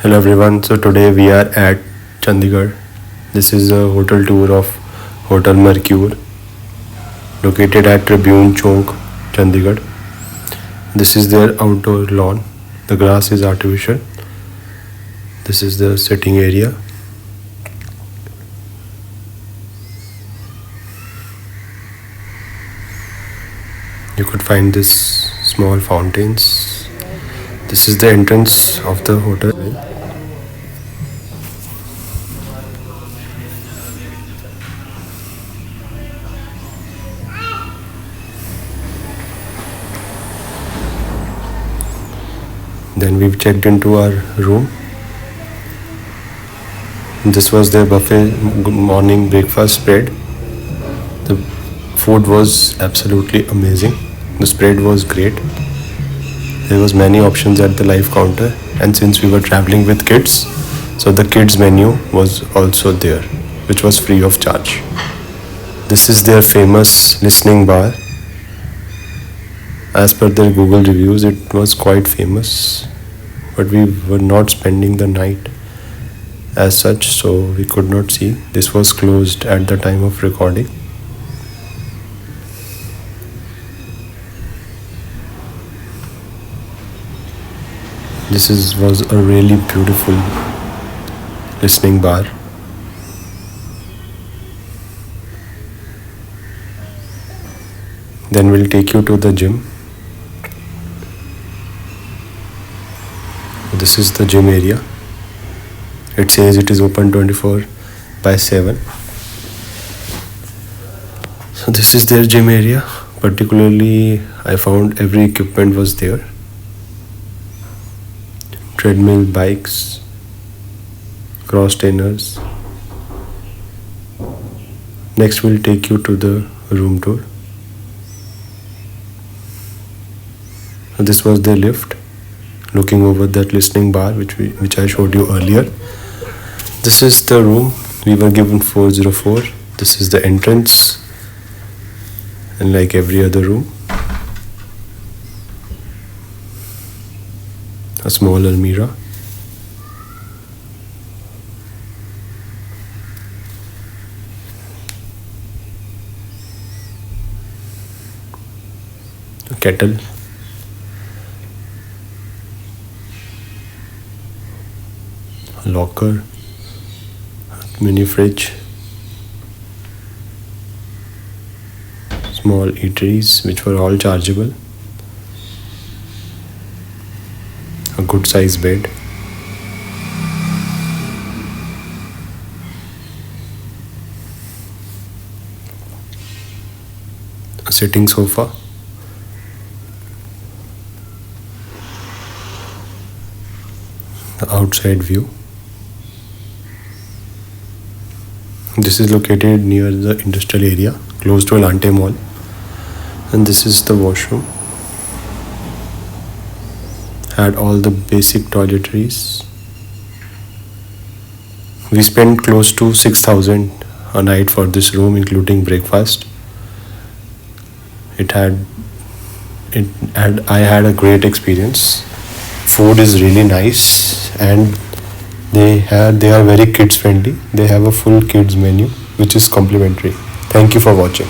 Hello everyone, so today we are at Chandigarh. This is a hotel tour of Hotel Mercure located at Tribune Chowk, Chandigarh. This is their outdoor lawn. The grass is artificial. This is the sitting area. You could find this small fountains. This is the entrance of the hotel. Then we've checked into our room. This was their buffet good morning breakfast spread. The food was absolutely amazing. The spread was great. There was many options at the live counter, and since we were traveling with kids, so the kids menu was also there, which was free of charge. This is their famous listening bar. As per their Google reviews, it was quite famous, but we were not spending the night as such, so we could not see. This was closed at the time of recording. Was a really beautiful listening bar. Then we'll take you to the gym. This is the gym area. It says it is open 24/7. So this is their gym area. Particularly, I found every equipment was there. Treadmill, bikes, cross trainers. Next we'll take you to the room tour. So this was the lift looking over that listening bar which I showed you earlier. This is the room. We were given 404. This is the entrance, and like every other room, a small almirah. A kettle. A locker. A mini fridge. Small eateries which were all chargeable. A good size bed. A sitting sofa. The outside view. This is located near the industrial area, close to Elante Mall. And this is the washroom. Had all the basic toiletries. We spent close to 6,000 a night for this room, including breakfast. I had a great experience. Food is really nice, and they are very kids friendly. They have a full kids menu which is complimentary. Thank you for watching.